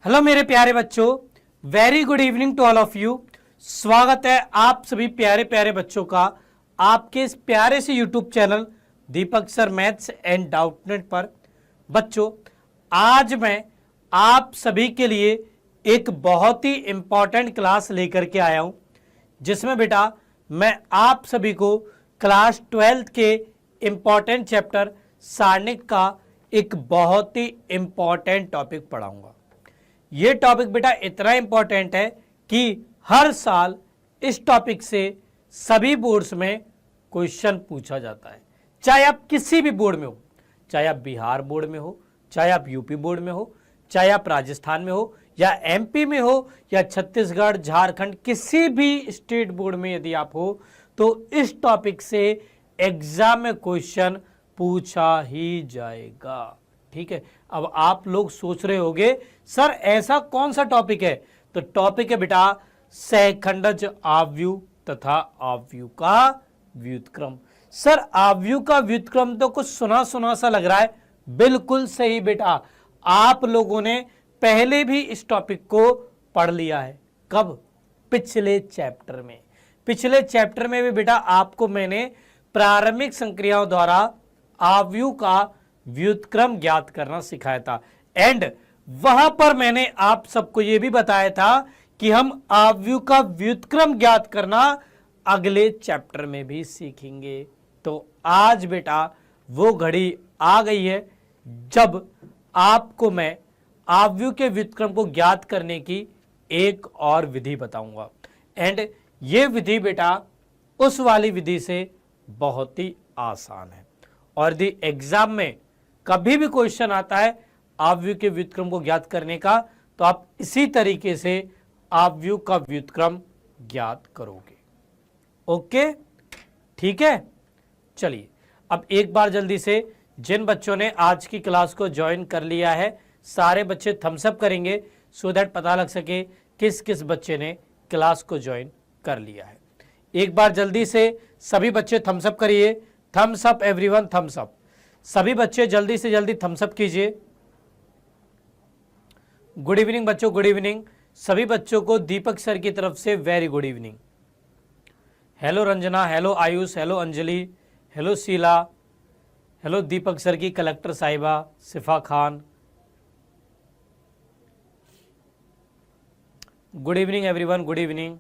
Hello मेरे प्यारे बच्चों, very good evening to all of you. स्वागत है आप सभी प्यारे प्यारे बच्चों का आपके इस प्यारे से YouTube channel Deepak sir maths and Doubtnut पर। बच्चों, आज मैं आप सभी के लिए एक बहुत ही इंपॉर्टेंट क्लास लेकर के आया हूं, जिसमें बेटा मैं आप सभी को क्लास 12th के इंपॉर्टेंट चैप्टर सारणिक का एक बहुत ही इंपॉर्टेंट टॉपिक पढ़ाऊंगा। यह टॉपिक बेटा इतना इंपॉर्टेंट है कि हर साल इस टॉपिक से सभी बोर्ड्स में क्वेश्चन पूछा जाता है, चाहे आप किसी भी बोर्ड में हो, चाहे आप बिहार बोर्ड में हो, चाहे आप यूपी बोर्ड में हो, चाहे आप राजस्थान में हो या एमपी में हो या छत्तीसगढ़, झारखंड, किसी भी स्टेट बोर्ड में यदि आप हो तो इस टॉपिक से एग्जाम में क्वेश्चन पूछा ही जाएगा। ठीक है। अब आप लोग सोच रहे होंगे सर ऐसा कौन सा टॉपिक है, तो टॉपिक है बेटा सहखंडज आव्यूह तथा आव्यूह का व्युत्क्रम। सर आव्यूह का व्युत्क्रम तो कुछ सुना सुना सा लग रहा है। बिल्कुल सही बेटा, आप लोगों ने पहले भी इस टॉपिक को पढ़ लिया है। कब? पिछले चैप्टर में। पिछले चैप्टर में भी बेटा आपको मैंने प्रारंभिक संक्रियाओं द्वारा आव्यूह का व्युत्क्रम ज्ञात करना सिखाया था, एंड वहां पर मैंने आप सबको यह भी बताया था कि हम आव्यूह का व्युत्क्रम ज्ञात करना अगले चैप्टर में भी सीखेंगे। तो आज बेटा वो घड़ी आ गई है जब आपको मैं आव्यूह के व्युत्क्रम को ज्ञात करने की एक और विधि बताऊंगा, एंड ये विधि बेटा उस वाली विधि से बहुत ही आसान है, और यदि एग्जाम में कभी भी क्वेश्चन आता है आव्यूह के व्युत्क्रम को ज्ञात करने का, तो आप इसी तरीके से आव्यूह का व्युत्क्रम ज्ञात करोगे। ओके, ठीक है। चलिए अब एक बार जल्दी से जिन बच्चों ने आज की क्लास को ज्वाइन कर लिया है सारे बच्चे थम्स अप करेंगे, सो दैट पता लग सके किस किस बच्चे ने क्लास को ज्वाइन कर लिया है। एक बार जल्दी से सभी बच्चे थम्स अप करिए। Thumbs up everyone, thumbs up. सभी बच्चे जल्दी से जल्दी थम्स अप कीजिए। गुड इवनिंग बच्चों, गुड इवनिंग। सभी बच्चों को दीपक सर की तरफ से very good evening. Hello Ranjana, hello Ayush, hello Anjali, hello Sheela, hello Deepak sir की कलेक्टर साहिबा Sifa Khan. Good evening everyone, good evening.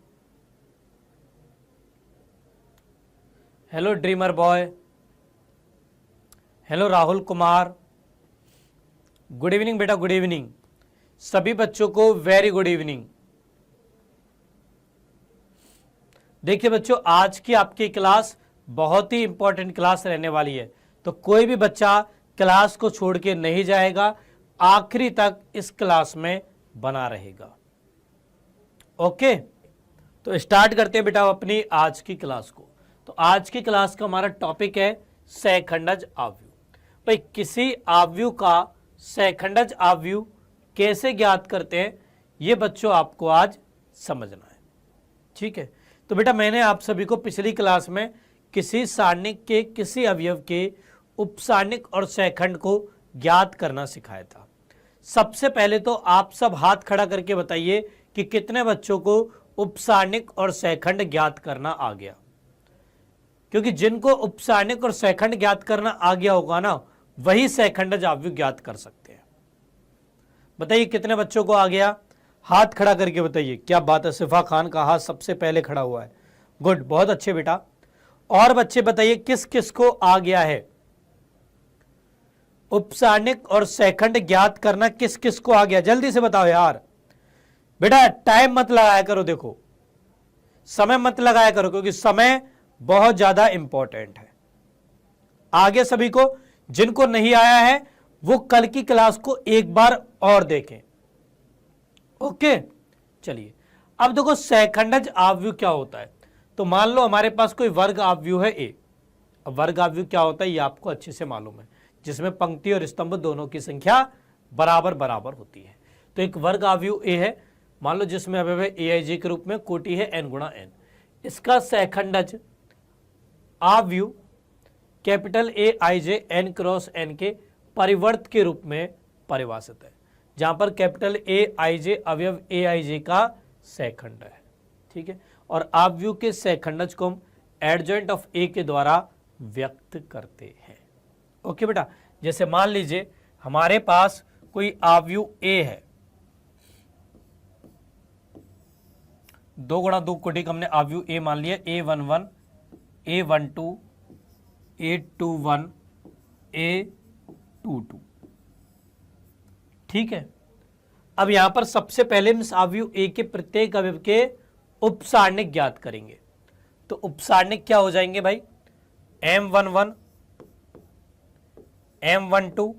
Hello dreamer boy, hello Rahul Kumar, good evening बेटा, गुड इवनिंग। सभी बच्चों को वेरी गुड इवनिंग। देखिए बच्चों, आज की आपकी क्लास बहुत ही इंपॉर्टेंट क्लास रहने वाली है, तो कोई भी बच्चा क्लास को छोड़ के नहीं जाएगा, आखिरी तक इस क्लास में बना रहेगा। ओके, तो स्टार्ट करते हैं बेटा अपनी आज की क्लास को। तो आज की क्लास का हमारा टॉपिक है सहखंडज आव्यूह। भाई किसी आव्यूह का सहखंडज आव्यूह कैसे ज्ञात करते हैं, ये बच्चों आपको आज समझना है। ठीक है। तो बेटा मैंने आप सभी को पिछली क्लास में किसी सारणिक के किसी अवयव के उपसारणिक और सहखंड को ज्ञात करना सिखाया था। सबसे पहले तो आप सब हाथ खड़ा करके बताइए कि कितने बच्चों को उपसारणिक और सहखंड ज्ञात करना आ गया, क्योंकि जिनको उपसारणिक और सहखंड ज्ञात करना आ गया होगा ना, वही सहखंडज आव्यूह ज्ञात कर सकते हैं। बताइए कितने बच्चों को आ गया, हाथ खड़ा करके बताइए। क्या बात है, सिफा खान का हाथ सबसे पहले खड़ा हुआ है। गुड, बहुत अच्छे बेटा। और बच्चे बताइए किस किस को आ गया है उपसारणिक और सहखंड ज्ञात करना, किस किस को आ गया, जल्दी से बताओ यार। बेटा टाइम मत लगाया करो, देखो समय मत लगाया करो, क्योंकि समय बहुत ज्यादा इंपॉर्टेंट है। आगे सभी को, जिनको नहीं आया है वो कल की क्लास को एक बार और देखें। ओके, चलिए अब देखो सहखंडज आव्यूह क्या होता है। तो मान लो हमारे पास कोई वर्ग आव्यूह है ए। अब वर्ग आव्यूह क्या होता है ये आपको अच्छे से मालूम है, जिसमें पंक्ति और स्तंभ दोनों की संख्या बराबर बराबर होती है। तो एक वर्ग आव्यूह ए है, मान लो जिसमें अवयव एआईजे के रूप में कोटि है n गुणा n। इसका सहखंडज आव्यूह capital A I J n cross n के परिवर्त के रूप में परिभाषित है। जहां पर कैपिटल ए आई जे अवयव ए आई जे का सहखंड है। ठीक है, और आव्यूह के सहखंडज को हम एडजॉइंट ऑफ ए के द्वारा व्यक्त करते हैं। ओके बेटा, जैसे मान लीजिए हमारे पास कोई आव्यूह ए है, 2 गुणा 2 कोटि का हमने आव्यूह ए मान लिया, A11, A12, A21, A22। ठीक है, अब यहां पर सबसे पहले हम इस आव्यूह ए के प्रत्येक अवयव के उपसारणिक ज्ञात करेंगे। तो उपसारणिक क्या हो जाएंगे भाई, M11, M12,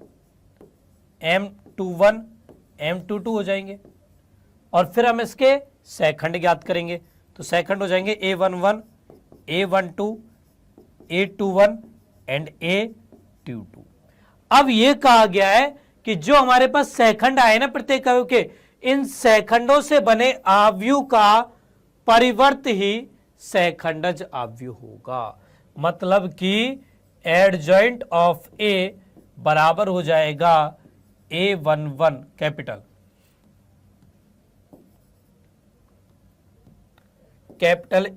M21, M22 हो जाएंगे, और फिर हम इसके सहखंड ज्ञात करेंगे। तो सहखंड हो जाएंगे A11, A12, A21 and A22। अब यह कहा गया है कि जो हमारे पास सहखंड आए ना प्रत्येक अवयव के, इन सहखंडों से बने आव्यूह का परिवर्त ही सहखंडज आव्यूह होगा। मतलब कि एडजॉइंट ऑफ ए बराबर हो जाएगा A11 capital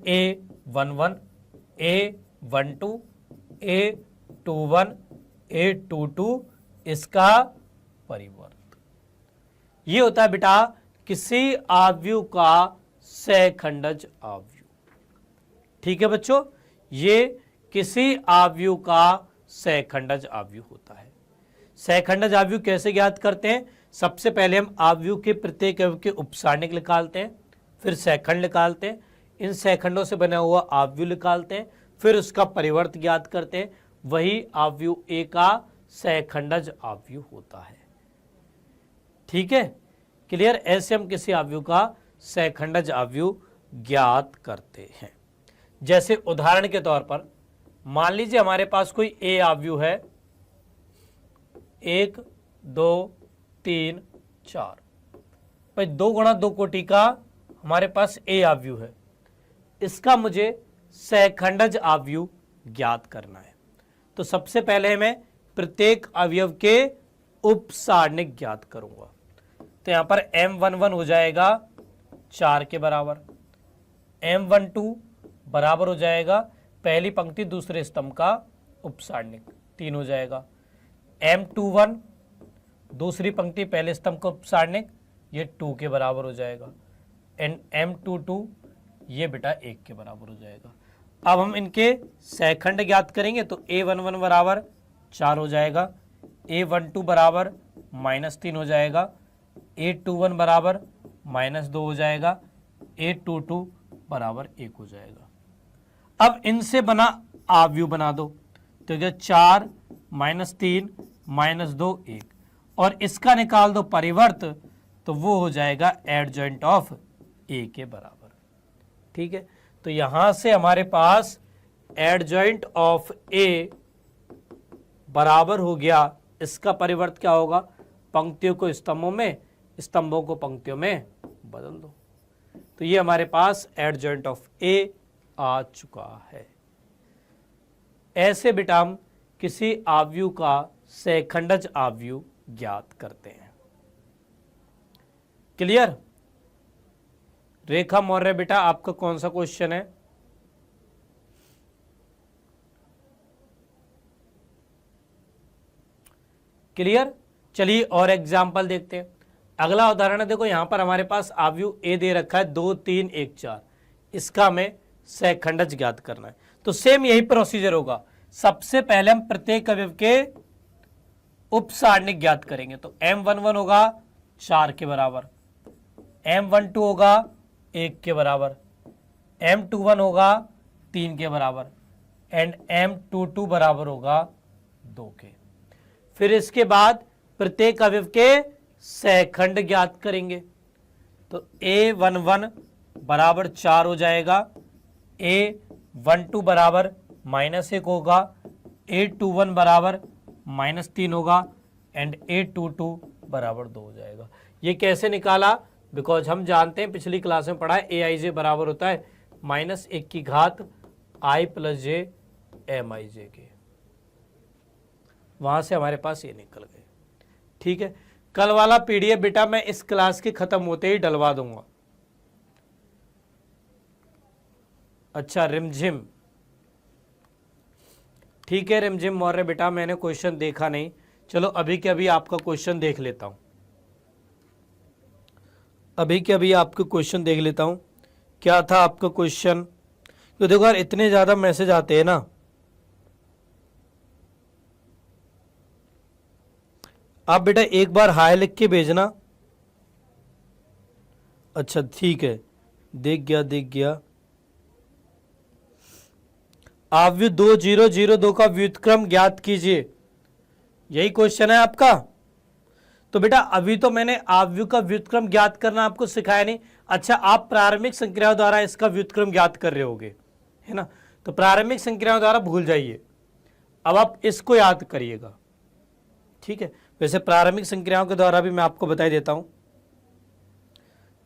A11, A12, A21, A22 इसका परिवर्त। ये होता है बेटा किसी आव्यूह का सहखंडज आव्यूह। ठीक है बच्चों, ये किसी आव्यूह का सहखंडज आव्यूह होता है। सहखंडज आव्यूह कैसे ज्ञात करते हैं, सबसे पहले हम आव्यूह के प्रत्येक अवयव के उपसारणिक निकालते हैं, फिर सहखंड निकालते हैं, इन सहखंडों से बना हुआ आव्यूह निकालते हैं, फिर उसका परिवर्त ज्ञात करते हैं, वही आव्यूह ए का सहखंडज आव्यूह होता है। ठीक है, क्लियर। ऐसे हम किसी आव्यूह का सहखंडज आव्यूह ज्ञात करते हैं। जैसे उदाहरण के तौर पर मान लीजिए हमारे पास कोई ए आव्यूह है, 1, 2, 3, 4, भाई 2 गुणा 2 कोटि का हमारे पास ए आव्यूह है, इसका मुझे सहखंडज आव्यूह ज्ञात करना है। तो सबसे पहले मैं प्रत्येक अवयव के उपसारणिक ज्ञात करूंगा। तो यहां पर M11 हो जाएगा 4 के बराबर, M12 बराबर हो जाएगा पहली पंक्ति दूसरे स्तंभ का उपसारणिक 3 हो जाएगा, M21 दूसरी पंक्ति पहले स्तंभ का उपसारणिक ये 2 के बराबर हो जाएगा, एंड M22 ये बेटा 1 के बराबर हो जाएगा। अब हम इनके सहखंड ज्ञात करेंगे। तो A11 बराबर 4 हो जाएगा, A12 बराबर -3 हो जाएगा, A21 बराबर -2 हो जाएगा, A22 बराबर 1 हो जाएगा। अब इनसे बना आव्यूह बना दो, तो क्या 4 -3 -2 1, और इसका निकाल दो परिवर्त, तो वो हो जाएगा एडजॉइंट ऑफ ए के बराबर। ठीक है, तो यहां से हमारे पास एडजॉइंट ऑफ ए बराबर हो गया, इसका परिवर्त क्या होगा, पंक्तियों को स्तंभों में, स्तंभों को पंक्तियों में बदल दो। तो ये हमारे पास एडजॉइंट ऑफ ए आ चुका है। ऐसे बेटा हम किसी आव्यूह का सहखंडज आव्यूह ज्ञात करते हैं। क्लियर। रेखा मौर्य बेटा आपका कौन सा क्वेश्चन है? क्लियर। चलिए और एग्जाम्पल देखते हैं। अगला उदाहरण है, देखो यहां पर हमारे पास आव्यूह ए दे रखा है 2, 3, 1, 4, इसका हमें सहखंडज ज्ञात करना है। तो सेम यही प्रोसीजर होगा, सबसे पहले हम प्रत्येक अवयव के उपसारणिक ज्ञात करेंगे। तो M11 होगा 4 के बराबर, M12 होगा 1 के बराबर, M21 होगा 3 के बराबर, एंड M22 बराबर होगा 2 के। फिर इसके बाद प्रत्येक अवयव के सहखंड ज्ञात करेंगे। तो A11 बराबर 4 हो जाएगा, A12 बराबर -1 होगा, A21 बराबर -3 होगा, एंड A22 बराबर 2 हो जाएगा। ये कैसे निकाला? बिकॉज हम जानते हैं पिछली क्लास में पढ़ा है AIJ बराबर होता है -1 की घात I + J MIJ के, वहां से हमारे पास ये निकल गए। ठीक है, कल वाला पीडीएफ बेटा मैं इस क्लास के खत्म होते ही डलवा दूंगा। अच्छा रिमझिम, ठीक है रिमझिम मौर्य बेटा, मैंने क्वेश्चन देखा नहीं, चलो अभी के अभी आपका क्वेश्चन देख लेता हूं, अभी के अभी आपका क्वेश्चन देख लेता हूं। क्या था आपका क्वेश्चन? तो देखो यार इतने ज्यादा मैसेज आते हैं ना, आप बेटा एक बार हाय लिख के भेजना। अच्छा ठीक है, देख गया देख गया। आव्यूह 2002 का व्युत्क्रम ज्ञात कीजिए, यही क्वेश्चन है आपका। तो बेटा अभी तो मैंने आव्यूह का व्युत्क्रम ज्ञात करना आपको सिखाया नहीं। अच्छा आप प्रारंभिक संक्रियाओं द्वारा इसका व्युत्क्रम ज्ञात कर रहे होगे, है ना? तो प्रारंभिक संक्रियाओं द्वारा भूल जाइए, अब आप इसको याद करिएगा, ठीक है? वैसे प्रारंभिक संक्रियाओं के द्वारा भी मैं आपको बता देता हूं।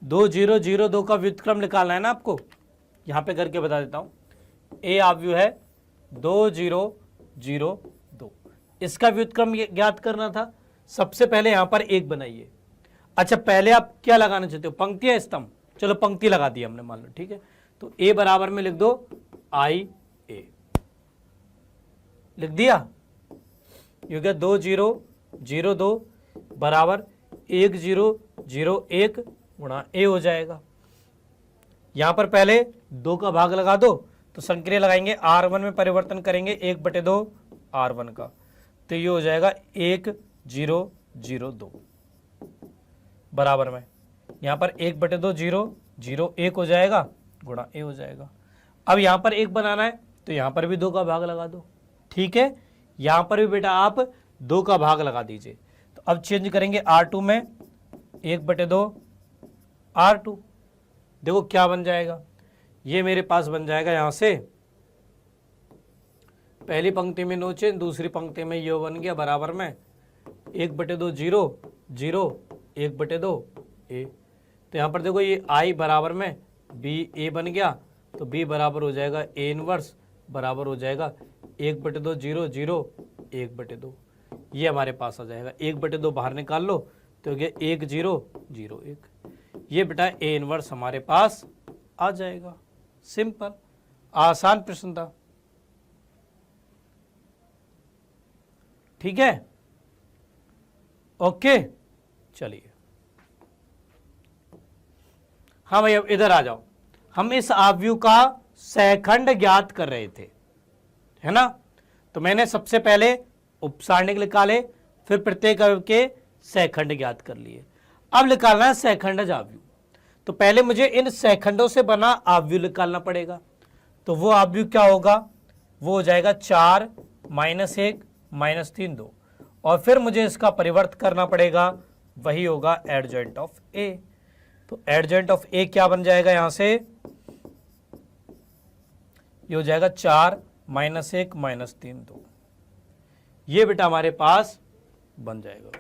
2002 का व्युत्क्रम निकालना है ना आपको, यहां पे करके बता देता हूं। ए आव्यूह है 2002, इसका व्युत्क्रम ज्ञात करना था। सबसे पहले यहां पर एक बनाइए। अच्छा पहले आप क्या लगाना चाहते हो, पंक्ति या स्तंभ? चलो पंक्ति लगा दी हमने, मान लो, ठीक है? तो ए बराबर में लिख दो आई ए, लिख दिया। ये हो गया 2002 बराबर 1001 गुणा ए हो जाएगा। यहां पर पहले 2 का भाग लगा दो, तो संक्रिया लगाएंगे, R1 में परिवर्तन करेंगे 1/2 R1 का, तो ये हो जाएगा 1002 बराबर में, यहां पर 1/2 0 1 हो जाएगा गुणा ए हो जाएगा। अब यहां पर 1 बनाना है तो यहां पर भी 2 का भाग लगा दो, ठीक है? यहां पर भी बेटा आप 2 का भाग लगा दीजिए। तो अब चेंज करेंगे R2 में 1/2 R2, देखो क्या बन जाएगा, ये मेरे पास बन जाएगा यहां से, पहली पंक्ति में नो चेंज, दूसरी पंक्ति में ये बन गया बराबर में 1/2 0 0 1/2 ए। तो यहां पर देखो ये आई बराबर में बी ए बन गया, तो बी बराबर हो जाएगा ए इनवर्स बराबर हो जाएगा 1/2 0 0 1/2, ये हमारे पास आ जाएगा। 1/2 बाहर निकाल लो तो हो गया 1 0 0 1, ये बेटा ए इनवर्स हमारे पास आ जाएगा। सिंपल, आसान प्रश्न था, ठीक है? ओके चलिए, हाँ भाई अब इधर आ जाओ। हम इस आव्यूह का सहखंड ज्ञात कर रहे थे, है ना? तो मैंने सबसे पहले उपसारणिक निकाले, फिर प्रत्येक अवयव के सहखंड ज्ञात कर लिए। अब निकालना है सहखंडज आव्यूह, तो पहले मुझे इन सहखंडों से बना आव्यूह निकालना पड़ेगा। तो वो आव्यूह क्या होगा, वो हो जाएगा 4 -1 -3 2, और फिर मुझे इसका परिवर्त करना पड़ेगा, वही होगा एडजॉइंट ऑफ ए। तो एडजॉइंट ऑफ ए क्या बन जाएगा, यहां से ये हो जाएगा 4 -1 -3 2, ये बेटा हमारे पास बन जाएगा।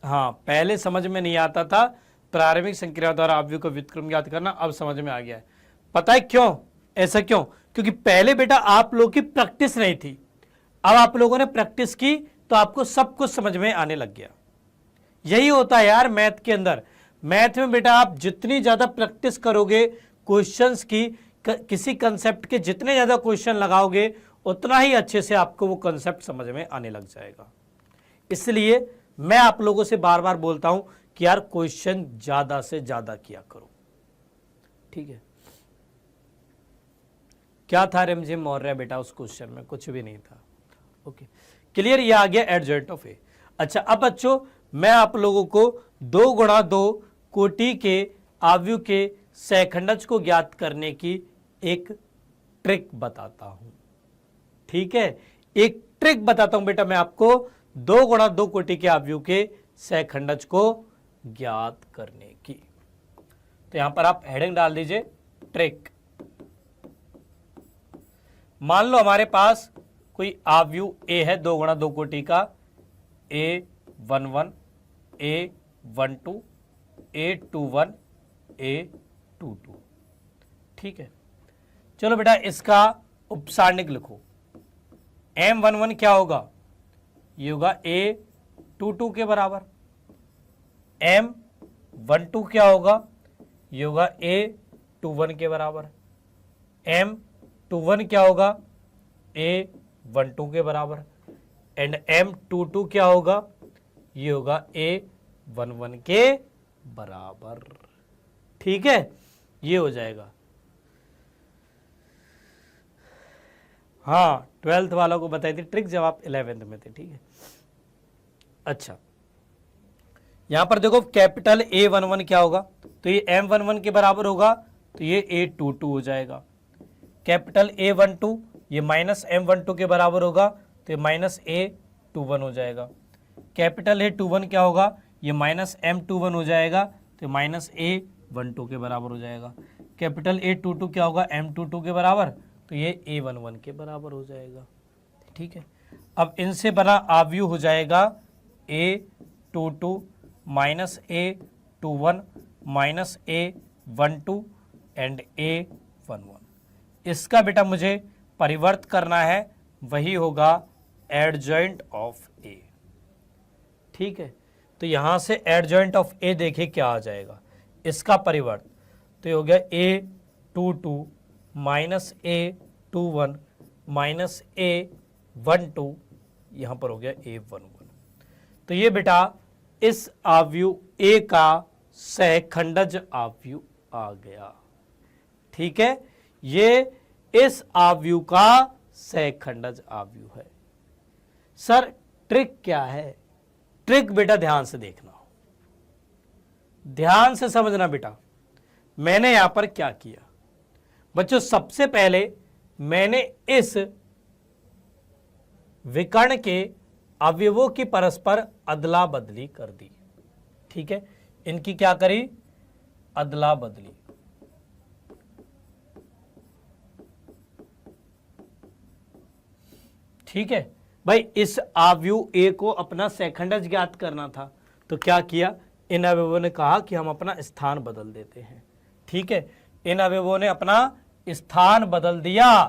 हाँ पहले समझ में नहीं आता था प्रारंभिक संक्रिया द्वारा आव्यूह का व्युत्क्रम ज्ञात करना, अब समझ में आ गया है। पता है क्यों, ऐसा क्यों? क्योंकि पहले बेटा आप लोगों की प्रैक्टिस नहीं थी, अब आप लोगों ने प्रैक्टिस की तो आपको सब कुछ समझ में आने लग गया। यही होता है यार मैथ के अंदर। मैथ में बेटा आप जितनी ज्यादा प्रैक्टिस करोगे क्वेश्चंस की, किसी कंसेप्ट के जितने ज्यादा क्वेश्चन लगाओगे उतना ही अच्छे से आपको वो कंसेप्ट समझ में आने लग जाएगा। इसलिए मैं आप लोगों से बार बार बोलता हूं कि यार क्वेश्चन ज्यादा से ज्यादा किया करो, ठीक है? क्या था रिमझिम मौर्य बेटा उस क्वेश्चन में? कुछ भी नहीं था। ओके क्लियर, ये आ गया एडजॉइंट ऑफ ए। अच्छा अब बच्चों मैं आप लोगों को 2 गुणा 2 कोटि के आव्यूह के सहखंडज को ज्ञात करने की एक ट्रिक बताता हूं, ठीक है? एक ट्रिक बताता हूं बेटा मैं आपको 2 गुणा 2 कोटि के आव्यूह के सहखंडज को ज्ञात करने की। तो यहां पर आप हेडिंग डाल दीजिए ट्रिक। मान लो हमारे पास कोई आव्यूह ए है 2 गुणा 2 कोटि का, A11 A12 A21 A22, ठीक है? चलो बेटा इसका उपसारणिक लिखो। M11 क्या होगा, ये होगा A22 के बराबर। M12 क्या होगा, ये होगा A21 के बराबर। M21 क्या होगा, A12 के बराबर। एंड M22 क्या होगा, ये होगा A11 के बराबर। ठीक है, ये हो जाएगा। हाँ, 12th वालों को बताई थी ट्रिक जब आप 11th में थे। ठीक है, अच्छा यहां पर देखो कैपिटल A11 क्या होगा, तो ये M11 के बराबर होगा, तो ये A22 हो जाएगा। कैपिटल A12 ये माइनस M12 के बराबर होगा, तो ये माइनस A21 हो जाएगा। कैपिटल A21 क्या होगा, ये माइनस M21 हो जाएगा, तो माइनस A12 के बराबर हो जाएगा। कैपिटल A22 क्या होगा, M22 के बराबर, तो ये A11 के बराबर हो जाएगा। ठीक है, अब इनसे बना आव्यूह हो जाएगा A22 minus A21 minus A12 and A11। इसका बेटा मुझे परिवर्त करना है, वही होगा एडजॉइंट ऑफ A। ठीक है, तो यहां से एडजॉइंट ऑफ A देखिए क्या आ जाएगा, इसका परिवर्त, तो ये हो गया A22 minus A21 minus A12, यहां पर हो गया A11। तो ये बेटा इस आव्यूह A का सहखंडज आव्यूह आ गया। ठीक है, ये इस आव्यूह का सहखंडज आव्यूह है। सर ट्रिक क्या है, ट्रिक बेटा ध्यान से देखना, ध्यान से समझना बेटा। मैंने यहां पर क्या किया बच्चों, सबसे पहले मैंने इस विकर्ण के अवयवों की परस्पर अदला बदली कर दी। ठीक है, इनकी क्या करी, अदला बदली। ठीक है भाई, इस आव्यूह A को अपना सहखंडज ज्ञात करना था, तो क्या किया, इन अवयवों ने कहा कि हम अपना स्थान बदल देते हैं। ठीक है, इन अवयवों ने अपना स्थान बदल दिया,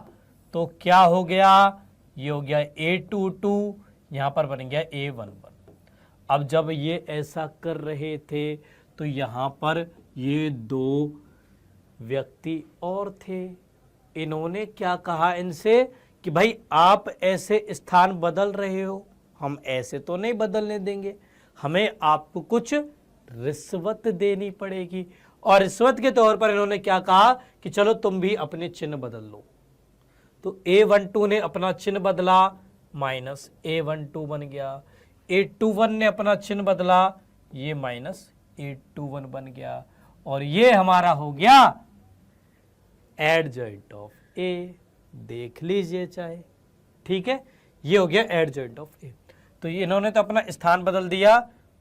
तो क्या हो गया, ये हो गया A22, यहां पर बन गया A11। अब जब ये ऐसा कर रहे थे तो यहां पर ये दो व्यक्ति और थे, इन्होंने क्या कहा इनसे कि भाई आप ऐसे स्थान बदल रहे हो, हम ऐसे तो नहीं बदलने देंगे, हमें आपको कुछ रिश्वत देनी पड़ेगी। और रिश्वत के तौर पर इन्होंने क्या कहा कि चलो तुम भी अपने चिन्ह बदल लो। तो A12 ने अपना चिन्ह बदला, माइनस A12 बन गया। A21 ने अपना चिन्ह बदला, ये माइनस A21 बन गया, और ये हमारा हो गया एडजॉइंट ऑफ A। देख लीजिए चाहे। ठीक है, ये हो गया एडजॉइंट ऑफ A। तो इन्होंने तो अपना स्थान बदल दिया,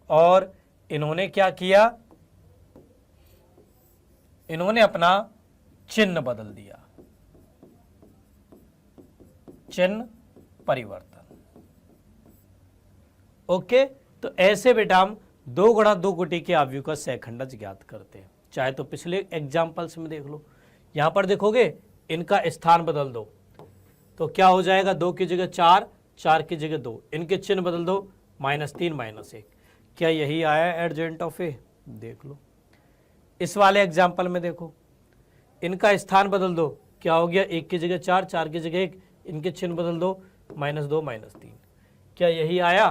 और इन्होंने क्या किया, इन्होंने अपना चिन्ह बदल दिया, चिन्ह परिवर्तन। ओके, तो ऐसे बेटा हम 2 गुणा 2 कोटि के अवयव का सहखंडज ज्ञात करते हैं। चाहे तो पिछले एग्जाम्पल्स में देख लो, यहां पर देखोगे इनका स्थान बदल दो, तो क्या हो जाएगा, 2 की जगह 4, 4 की जगह 2, इनके चिन्ह बदल दो, -3 -1। क्या यही आया एडजॉइंट ऑफ A? देख लो। इस वाले एग्जाम्पल में देखो, इनका स्थान बदल दो, क्या हो गया, 1 की जगह 4, 4 की जगह 1, इनके चिन्ह बदल दो, -2 -3। क्या यही आया?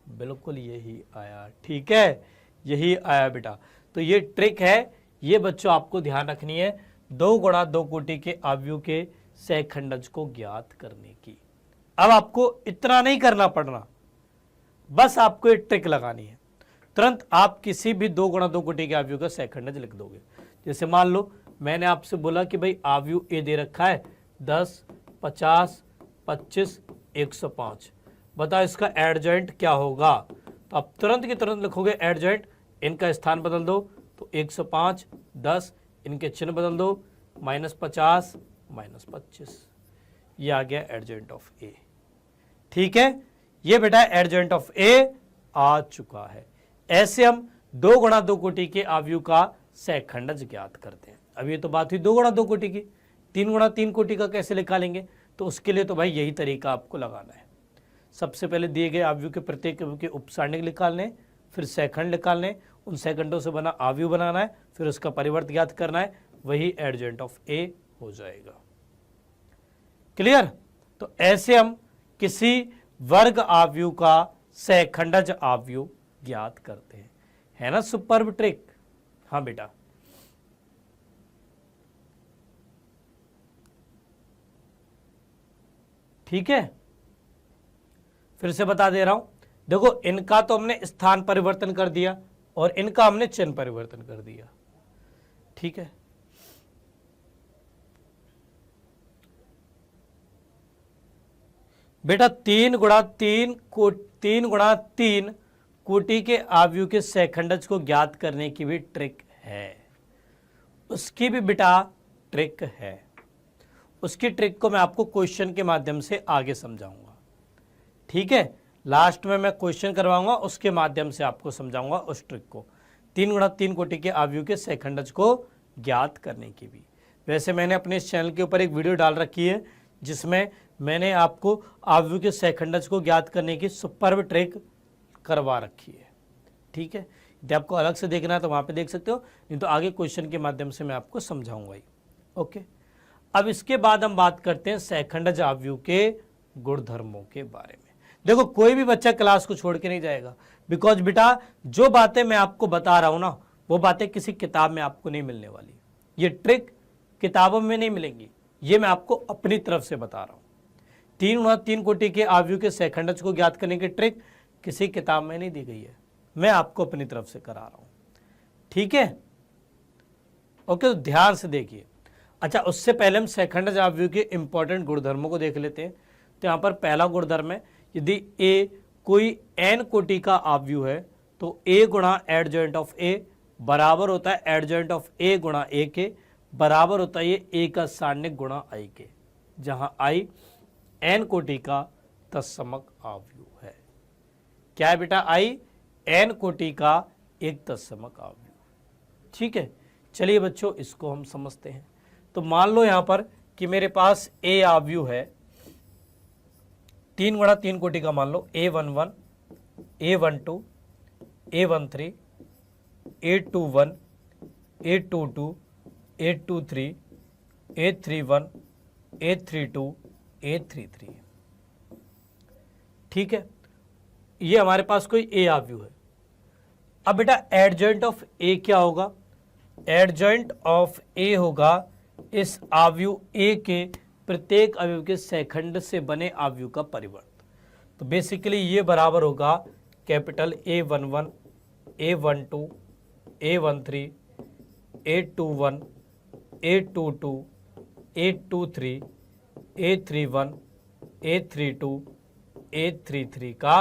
बिल्कुल यही आया। ठीक है, यही आया बेटा। तो ये ट्रिक है, ये बच्चों आपको ध्यान रखनी है, 2 गुणा 2 कोटि के अवयव के सहखंडज को ज्ञात करने की। अब आपको इतना नहीं करना पड़ना, बस आपको एक ट्रिक लगानी है, तुरंत आप किसी भी 2 गुणा 2 कोटि के अवयव का सहखंडज लिख दोगे। जैसे मान लो मैंने आपसे बोला कि भाई अवयव A दे रखा है 10, 50, 25, 105, बताओ इसका एडजॉइंट क्या होगा। तो आप तुरंत की तुरंत लिखोगे एडजॉइंट, इनका स्थान बदल दो, तो 105, 10, इनके चिन्ह बदल दो, -50, -25, ये आ गया एडजॉइंट ऑफ A। ठीक है, ये बेटा एडजॉइंट ऑफ A आ चुका है। ऐसे हम 2 गुणा 2 कोटि के अवयव का सहखंडज ज्ञात करते हैं। अब ये तो बात हुई 2 गुणा 2 कोटि की, 3 गुणा 3 कोटि का कैसे निकालेंगे, तो उसके लिए तो भाई यही तरीका आपको लगाना है। सबसे पहले दिए गए आव्यूह के प्रत्येक अवयव के उपसारणिक निकालने, फिर सेखंड निकालने, उन सेकंडों से बना आव्यूह बनाना है, फिर उसका परिवर्त ज्ञात करना है, वही एडजेंट ऑफ ए हो जाएगा। क्लियर? तो ऐसे हम किसी वर्ग आव्यूह का सहखंडज आव्यूह ज्ञात करते हैं। है ना सुपर्ब ट्रिक? हाँ बेटा, ठीक है। फिर से बता दे रहा हूं, देखो इनका तो हमने स्थान परिवर्तन कर दिया और इनका हमने चिन्ह परिवर्तन कर दिया, ठीक है। बेटा 3 गुणा 3 कोटि के आव्यूह के सहखंडज को ज्ञात करने की भी ट्रिक है, उसकी भी बेटा ट्रिक है। उसकी ट्रिक को मैं आपको क्वेश्चन के माध्यम से आगे समझाऊंगा, ठीक है। लास्ट में मैं क्वेश्चन करवाऊंगा, उसके माध्यम से आपको समझाऊंगा उस ट्रिक को। 3 गुणा 3 कोटि के आव्यूह के सहखंडज को ज्ञात करने की भी। वैसे मैंने अपने इस चैनल के ऊपर एक वीडियो डाल रखी है जिसमें मैंने आपको आव्यूह के सहखंडज को ज्ञात करने की सुपर्ब ट्रिक करवा रखी है, ठीक है। यदि आपको अलग से देखना है तो वहाँ पे देख सकते हो, नहीं तो आगे क्वेश्चन के माध्यम से मैं आपको समझाऊंगा ही। ओके, अब इसके बाद हम बात करते हैं सहखंडज आव्यूह के गुणधर्मों के बारे में। देखो कोई भी बच्चा क्लास को छोड़ के नहीं जाएगा, बिकॉज बेटा जो बातें मैं आपको बता रहा हूं ना, वो बातें किसी किताब में आपको नहीं मिलने वाली। ये ट्रिक किताबों में नहीं मिलेंगी, ये मैं आपको अपनी तरफ से बता रहा हूं। 3 गुणा 3 कोटि के आव्यूह के सहखंडज को ज्ञात करने की ट्रिक किसी किताब में नहीं दी गई है, मैं आपको अपनी तरफ से करा रहा हूं, ठीक है। ओके, तो ध्यान से देखिए। अच्छा, उससे पहले हम सहखंडज आव्यूह के इंपॉर्टेंट गुणधर्मों को देख लेते हैं। तो यहाँ पर पहला गुणधर्म है, यदि ए कोई n कोटि का आव्यूह है तो a गुणा एडजॉइंट ऑफ a बराबर होता है एडजॉइंट ऑफ a गुणा a के, बराबर होता है ये a का सारणिक गुणा i के, जहां i n कोटि का तत्समक आव्यूह है। क्या है बेटा? i n कोटि का एक तत्समक आव्यूह, ठीक है। चलिए बच्चों, इसको हम समझते हैं। तो मान लो यहां पर कि मेरे पास a आव्यूह है 3 गुणा 3 कोटि का, मान लो A11, A12, A13, A21, A22, A23, A31, A32, A33, ठीक है। ये हमारे पास कोई A आव्यूह है। अब बेटा एडजॉइंट ऑफ A क्या होगा? एडजॉइंट ऑफ A होगा इस आव्यूह A के प्रत्येक अवयव के सहखंड से बने आव्यूह का परिवर्त। तो बेसिकली ये बराबर होगा capital A11, A12, A13, A21, A22, A23, A31, A32, A33 का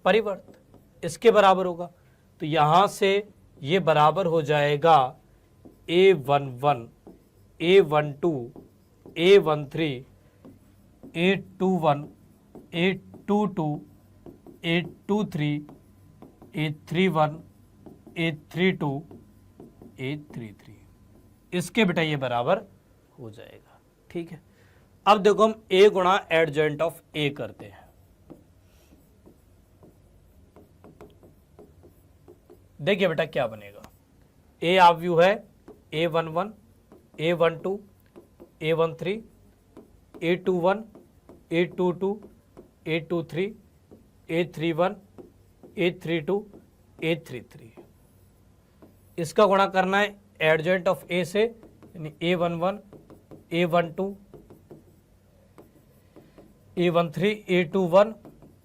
परिवर्त इसके बराबर होगा। तो यहाँ से ये बराबर हो जाएगा A11, A12, A13, A21, A22, A23, A31, A32, A33, इसके बेटा ये बराबर हो जाएगा, ठीक है। अब देखो हम A गुणा एडजॉइंट ऑफ A करते हैं। देखिए बेटा क्या बनेगा। A आव्यूह है A11, A12, A13, A21, A22, A23, A31, A32, A33, इसका गुणा करना है एडजॉइंट ऑफ A से, यानी A11, A12, A13, A21,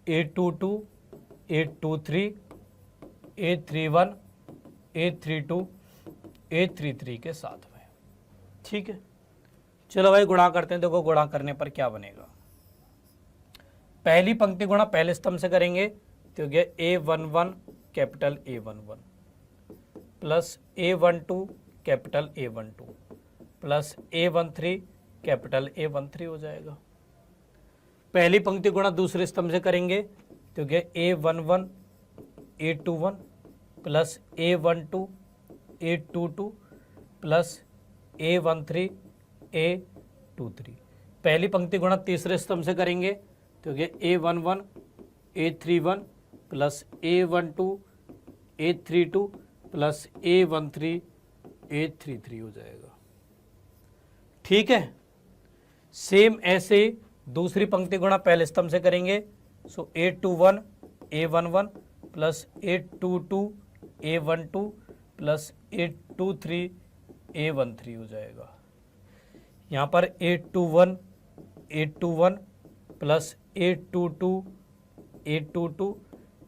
A22, A23, A31, A32, A33 के साथ में, ठीक है। चलो भाई गुणा करते हैं। देखो गुणा करने पर क्या बनेगा। पहली पंक्ति गुणा पहले स्तंभ से करेंगे तो हो गया A11 capital A11 plus A12 capital A12 plus A13 capital A13 हो जाएगा। पहली पंक्ति गुणा दूसरे स्तंभ से करेंगे तो हो गया A11 A21 plus A12 A22 plus A13 A23। पहली पंक्ति गुणा तीसरे स्तंभ से करेंगे तो हो गया A11 A31 plus A12 A32 plus A13 A33 हो जाएगा। ठीक है, सेम ऐसे दूसरी पंक्ति गुणा पहले स्तंभ से करेंगे। सो A21 A11 plus A22 A12 plus A23 A13 हो जाएगा। यहाँ पर A21 plus A22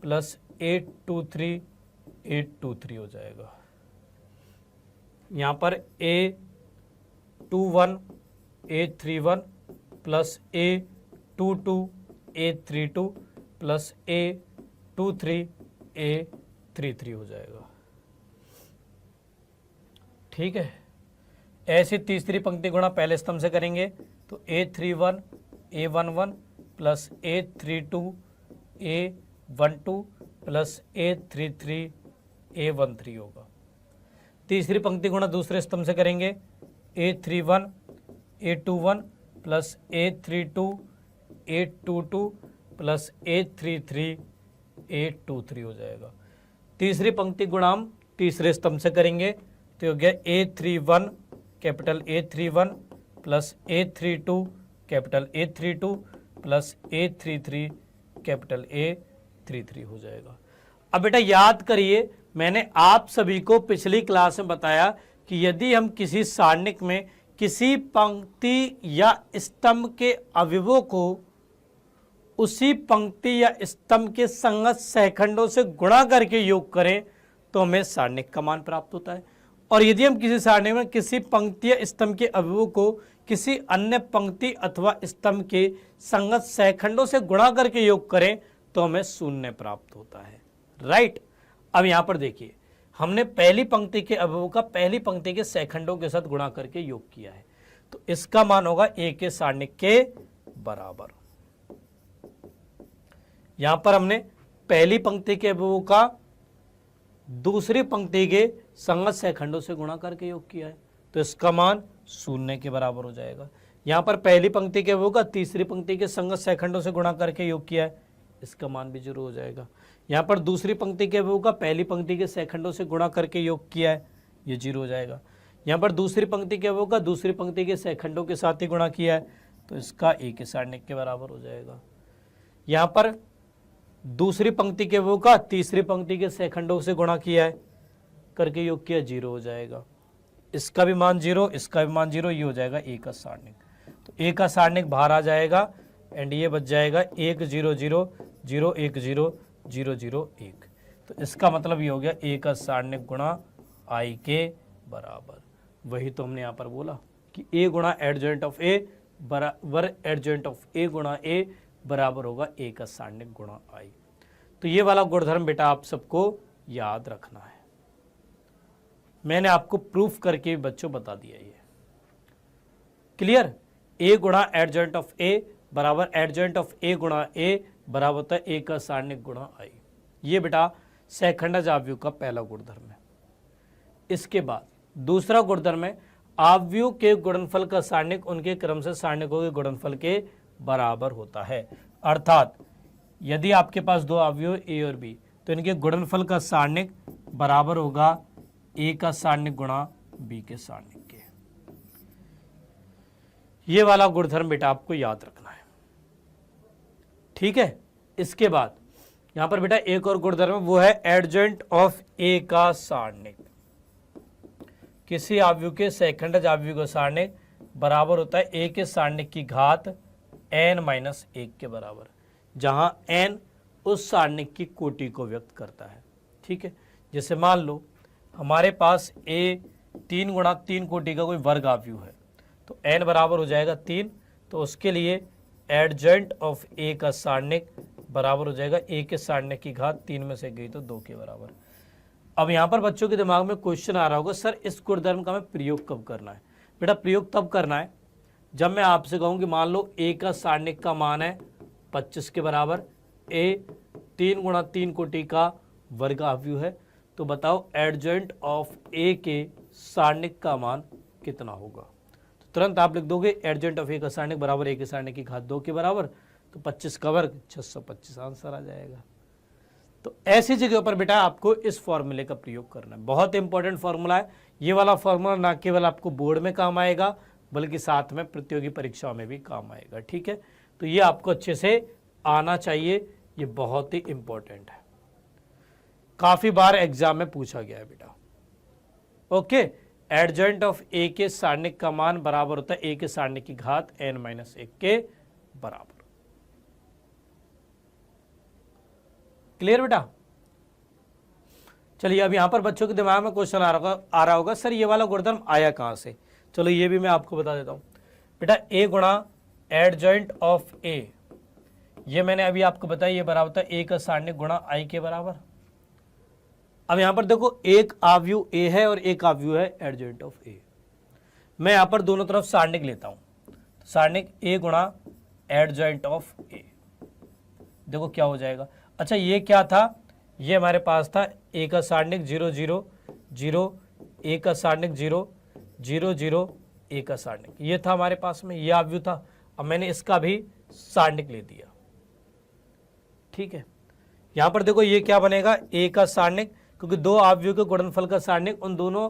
plus A23 हो जाएगा। यहाँ पर A21 A31 plus A22 plus A23 हो जाएगा। ठीक है, ऐसी तीसरी पंक्ति गुणा पहले स्तंभ से करेंगे तो A31 A11 plus A32 A12 plus A33 होगा। तीसरी पंक्ति गुणा दूसरे स्तंभ से करेंगे A31 A21 plus A32 plus A33 हो जाएगा। तीसरी पंक्ति गुणा हम तीसरे स्तंभ से करेंगे तो हो गया A31 capital A31 plus A32 capital A32 plus A33 capital A33 हो जाएगा। अब बेटा याद करिए, मैंने आप सभी को पिछली क्लास में बताया कि यदि हम किसी सारणिक में किसी पंक्ति या स्तंभ के अवयवों को उसी पंक्ति या स्तंभ के संगत सहखंडों से गुणा करके योग करें तो हमें सारणिक का मान प्राप्त होता है। और यदि हम किसी सारणी में किसी पंक्ति या स्तंभ के अवयवों को किसी अन्य पंक्ति अथवा स्तंभ के संगत सहखंडों से गुणा करके योग करें तो हमें शून्य प्राप्त होता है। राइट, अब यहां पर देखिए, हमने पहली पंक्ति के अवयवों का पहली पंक्ति के सहखंडों के साथ गुणा करके योग किया है, तो इसका मान होगा A के सारणिक के बराबर। यहां पर हमने पहली पंक्ति के अवयवों का दूसरी पंक्ति के संगत सहखंडों से गुणा करके योग किया है, तो इसका मान शून्य के बराबर हो जाएगा। यहां पर पहली पंक्ति के अवयवों का तीसरी पंक्ति के संगत सहखंडों से गुणा करके योग किया है, इसका मान भी 0 हो जाएगा। यहाँ पर दूसरी पंक्ति के अवयव का पहली पंक्ति के सहखंडों से गुणा करके योग किया है, ये 0 हो जाएगा। यहाँ पर दूसरी पंक्ति के अवयव का दूसरी पंक्ति के सहखंडों के साथ ही गुणा किया है, तो इसका A के सारणिक के बराबर हो जाएगा। यहाँ पर दूसरी पंक्ति के अवयव का तीसरी पंक्ति के सहखंडों से गुणा किया है, करके योग किया, 0 हो जाएगा। इसका भी मान 0, इसका भी मान 0, ये हो जाएगा A का सारणिक। तो A का सारणिक बाहर आ जाएगा एंड ये बच जाएगा 1 0 0 0 1 0 0 0 1। तो इसका मतलब ये हो गया A का सारणिक गुणा I के बराबर। वही तो हमने यहाँ पर बोला कि A गुणा एडजॉइंट ऑफ A बराबर एडजॉइंट ऑफ A गुणा A बराबर होगा A का सारणिक गुणा I। तो ये वाला गुणधर्म बेटा आप सबको याद रखना है, मैंने आपको प्रूफ करके बच्चों बता दिया। ये क्लियर, A गुणा एडजॉइंट ऑफ A बराबर एडजॉइंट ऑफ A गुणा A बराबर होता है A का सारणिक गुणा I। ये बेटा सहखंडज अवयव का पहला गुणधर्म है। इसके बाद दूसरा गुणधर्म है अवयव के गुणनफल का सारणिक उनके क्रम से सारणिकों के गुणनफल के बराबर होता है। अर्थात यदि आपके पास दो अवयव A और B तो इनके गुणनफल का सारणिक बराबर होगा A का सारणिक गुणा B के सारणिक के। ये वाला गुणधर्म बेटा आपको याद रखना है, ठीक है। इसके बाद यहां पर बेटा एक और गुणधर्म वो है एडजॉइंट ऑफ A का सारणिक। किसी अवयव के सहखंडज अवयव का सारणिक बराबर होता है A के सारणिक की घात n-1 के बराबर, जहां n उस सारणिक की कोटि को व्यक्त करता है, ठीक है। जैसे मान लो हमारे पास A 3 गुणा 3 कोटि का कोई वर्ग अवयव है, तो n बराबर हो जाएगा 3, तो उसके लिए एडजॉइंट ऑफ A का सारणिक बराबर हो जाएगा A के सारणिक की घात 3 में से गई तो 2 के बराबर। अब यहाँ पर बच्चों के दिमाग में क्वेश्चन आ रहा होगा, सर इस गुणधर्म का हमें प्रयोग कब करना है? बेटा प्रयोग तब करना है जब मैं आपसे कहूँ कि मान लो A का सारणिक का मान है 25 के बराबर, A 3 गुणा 3 कोटि का वर्ग अवयव है, तो बताओ एडजॉइंट ऑफ A के सारणिक का मान कितना होगा? तो तुरंत आप लिख दोगे एडजॉइंट ऑफ A का सारणिक बराबर A के सारणिक की घात 2 के बराबर, तो 25 का वर्ग 625 आंसर आ जाएगा। तो ऐसी जगह पर बेटा आपको इस फॉर्मूले का प्रयोग करना है। बहुत इंपॉर्टेंट फॉर्मूला है ये वाला फॉर्मूला, ना केवल आपको बोर्ड में काम आएगा बल्कि साथ में प्रतियोगी परीक्षाओं में भी काम आएगा। ठीक है, तो ये आपको अच्छे से आना चाहिए, ये बहुत ही इंपॉर्टेंट है, काफी बार एग्जाम में पूछा गया है बेटा। ओके, एडजॉइंट ऑफ ए के सारणिक का मान बराबर होता है ए के सारणिक की घात n-1 के बराबर। क्लियर बेटा? चलिए, अब यहां पर बच्चों के दिमाग में क्वेश्चन आ रहा होगा सर ये वाला गुणधर्म आया कहां से। चलो ये भी मैं आपको बता देता हूं बेटा। ए गुणा एडजॉइंट ऑफ ए, ये मैंने अभी आपको बताया, ये बराबर होता है ए का सारणिक गुणा आई के बराबर। अब यहां पर देखो एक आव्यूह ए है और एक आव्यूह है एडजॉइंट ऑफ ए। मैं यहां पर दोनों तरफ सारणिक लेता हूं, सारणिक ए गुणा एडजॉइंट ऑफ ए, देखो क्या हो जाएगा। अच्छा ये क्या था, ये हमारे पास था ए का सारणिक 0 0 0, ए का सारणिक 0 0 0, ए का सारणिक, ये था हमारे पास में, ये आव्यूह था। अब मैंने इसका भी सारणिक ले दिया। ठीक है, यहां पर देखो ये क्या बनेगा, ए का सारणिक, क्योंकि दो आव्यूह के गुणनफल का सारणिक उन दोनों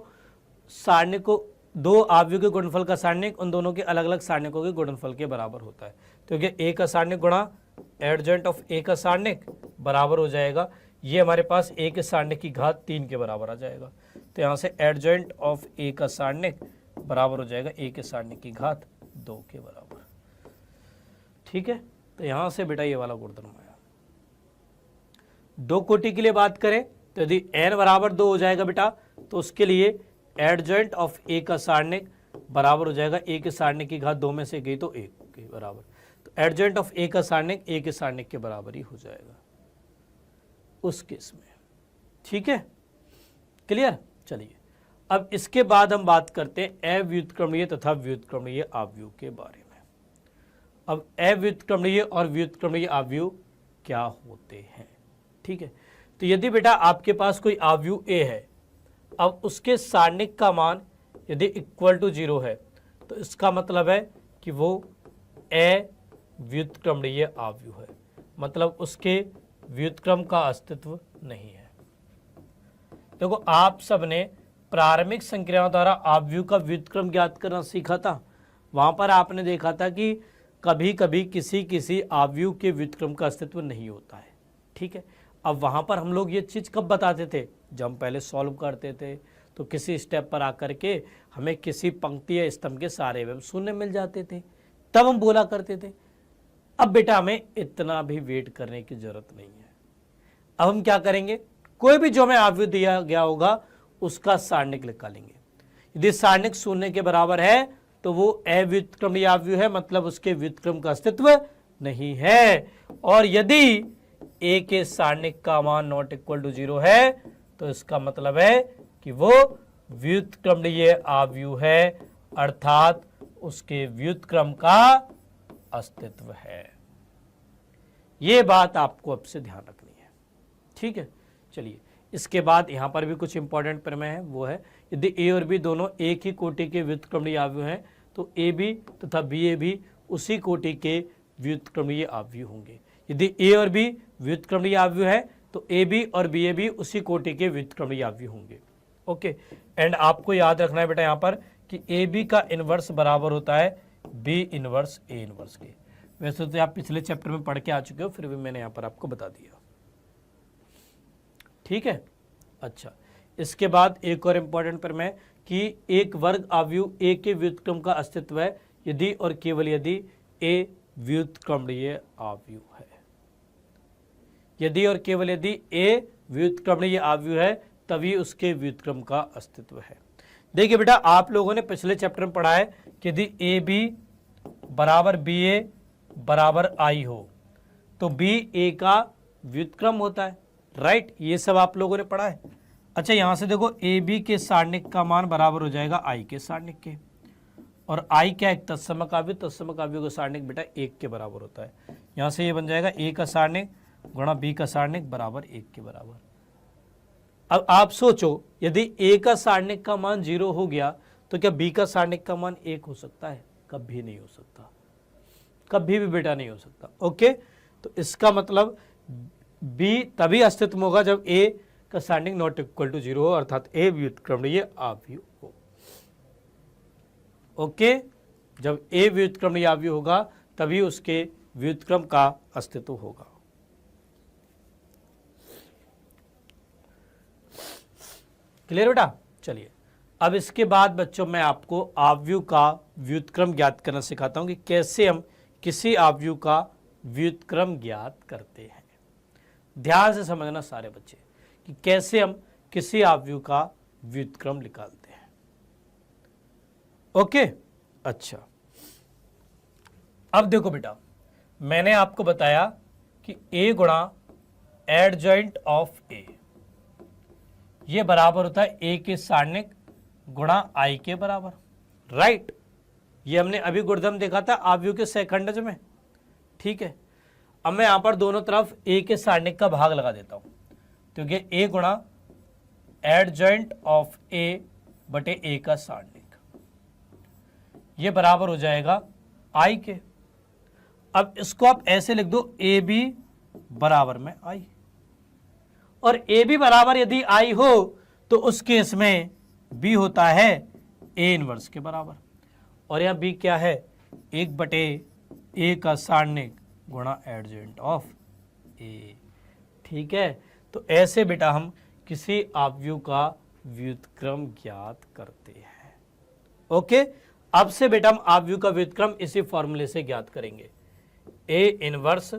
सारणिक को, दो आव्यूह के गुणनफल का सारणिक उन दोनों के अलग अलग सारणिकों के गुणनफल के बराबर होता है। क्योंकि ए का सारणिक गुणा एडजॉइंट ऑफ ए का सारणिक बराबर हो जाएगा, ये हमारे पास ए के सारणिक की घात 3 के बराबर आ जाएगा। तो यहाँ से एडजॉइंट ऑफ ए का सारणिक बराबर हो जाएगा ए के सारणिक की घात 2 के बराबर। ठीक है, तो यहाँ से बेटा ये वाला गुणधर्म आया। दो कोटि के लिए बात करें तो यदि n बराबर 2 हो जाएगा बेटा, तो उसके लिए एडजॉइंट ऑफ ए का सारणिक बराबर हो जाएगा ए के सारणिक की घात 2 में से गई तो 1 के बराबर। तो एडजॉइंट ऑफ ए का सारणिक ए के सारणिक के बराबर ही हो जाएगा उस केस में। ठीक है, क्लियर? चलिए, अब इसके बाद हम बात करते हैं अव्युत्क्रमणीय तथा व्युत्क्रमणीय आव्यूह के बारे में। अब अव्युत्क्रमणीय और व्युत्क्रमणीय आव्यूह क्या होते हैं? ठीक है, तो यदि बेटा आपके पास कोई आव्यूह ए है, अब उसके सारणिक का मान यदि इक्वल टू 0 है, तो इसका मतलब है कि वो अव्युत्क्रमणीय आव्यूह है, मतलब उसके व्युत्क्रम का अस्तित्व नहीं है। देखो आप सबने प्रारंभिक संक्रियाओं द्वारा आव्यूह का व्युत्क्रम ज्ञात करना सीखा था। वहां पर आपने देखा था कि कभी कभी किसी किसी आव्यूह के व्युत्क्रम का अस्तित्व नहीं होता है। ठीक है, अब वहां पर हम लोग ये चीज कब बताते थे, जब हम पहले सॉल्व करते थे तो किसी स्टेप पर आकर के हमें किसी पंक्ति या स्तंभ के सारे एवं शून्य मिल जाते थे, तब हम बोला करते थे। अब बेटा हमें इतना भी वेट करने की जरूरत नहीं है। अब हम क्या करेंगे, कोई भी जो हमें आव्यूह दिया गया होगा उसका सारणिक निकालेंगे। यदि सारणिक शून्य के बराबर है तो वो अव्युत्क्रमणीय आव्यूह है, मतलब उसके व्युत्क्रम का अस्तित्व नहीं है। और यदि ए के सारणिक का मान नॉट इक्वल टू 0 है तो इसका मतलब है कि वो व्युत्क्रमणीय आव्यूह है, अर्थात उसके व्युत्क्रम का अस्तित्व है। ये बात आपको अब से ध्यान रखनी है। ठीक है, चलिए इसके बाद यहां पर भी कुछ इंपॉर्टेंट प्रमेय है, वो है यदि ए और बी दोनों एक ही कोटि के व्युत्क्रमणीय आव्यूह हैं तो ए बी तथा बी ए भी उसी कोटि के व्युत्क्रमणीय आव्यूह होंगे। यदि ए और बी व्युत्क्रमणीय आव्यूह है तो ए बी और बी ए भी उसी कोटि के व्युत्क्रमणीय आव्यूह होंगे। ओके, एंड आपको याद रखना है बेटा यहाँ पर कि ए बी का इनवर्स बराबर होता है बी इनवर्स ए इनवर्स के। वैसे तो आप पिछले चैप्टर में पढ़ के आ चुके हो, फिर भी मैंने यहाँ पर आपको बता दिया। ठीक है, अच्छा इसके बाद एक और इंपॉर्टेंट प्रमेय कि एक वर्ग आव्यूह ए के व्युत्क्रम का अस्तित्व है यदि और केवल यदि ए व्युत्क्रमणीय आव्यूह है। यदि और केवल यदि ए व्युत्क्रमणीय आव्यूह है तभी उसके व्युत्क्रम का अस्तित्व है। देखिए बेटा आप लोगों ने पिछले चैप्टर में पढ़ा है कि यदि ए बी बराबर बी ए बराबर आई हो तो बी ए का व्युत्क्रम होता है, राइट? ये सब आप लोगों ने पढ़ा है। अच्छा यहां से देखो ए बी के सारणिक का मान बराबर हो जाएगा आई के सारणिक के, और आई क्या एक तत्समक आव्यूह, तत्समक आव्यूह का सारणिक बेटा 1 के बराबर होता है। यहां से ये बन जाएगा ए का सारणिक गुणा बी का सारणिक बराबर 1 के बराबर। अब आप सोचो यदि ए का सारणिक का मान 0 हो गया तो क्या बी का सारणिक का मान 1 हो सकता है? कभी नहीं हो सकता। कभी भी बेटा नहीं हो सकता। ओके, तो इसका मतलब बी तभी अस्तित्व में होगा जब ए का सारणिक नॉट इक्वल टू 0 हो, अर्थात ए व्युत्क्रमणीय आव्यूह हो। ओके, जब ए व्युत्क्रमणीय आव्यूह होगा तभी उसके व्युत्क्रम का अस्तित्व होगा। क्लियर बेटा? चलिए, अब इसके बाद बच्चों मैं आपको आव्यूह का व्युत्क्रम ज्ञात करना सिखाता हूं कि कैसे हम किसी आव्यूह का व्युत्क्रम ज्ञात करते हैं। ध्यान से समझना सारे बच्चे कि कैसे हम किसी आव्यूह का व्युत्क्रम निकालते हैं। ओके, अच्छा, अब देखो बेटा, मैंने आपको बताया कि a गुणा एडजॉइंट ऑफ a ये बराबर होता है a के सारणिक गुणा i के बराबर, राइट। ये हमने अभी गुणधर्म देखा था आव्यूह के सहखंडज में, ठीक है। अब मैं यहां पर दोनों तरफ a के सारणिक का भाग लगा देता हूं, क्योंकि a गुणा एडजॉइंट ऑफ a बटे a का सारणिक ये बराबर हो जाएगा i के। अब इसको आप ऐसे लिख दो ए बी बराबर में i, और ए बी बराबर यदि i हो तो उस केस में b होता है a इनवर्स के बराबर, और यहां b क्या है, 1 बटे a का सारणिक गुणा एडजॉइंट ऑफ a, ठीक है। तो ऐसे बेटा हम किसी आव्यूह का व्युत्क्रम ज्ञात करते हैं। ओके, अब से बेटा हम आव्यूह का व्युत्क्रम इसी फॉर्मूले से ज्ञात करेंगे, a इनवर्स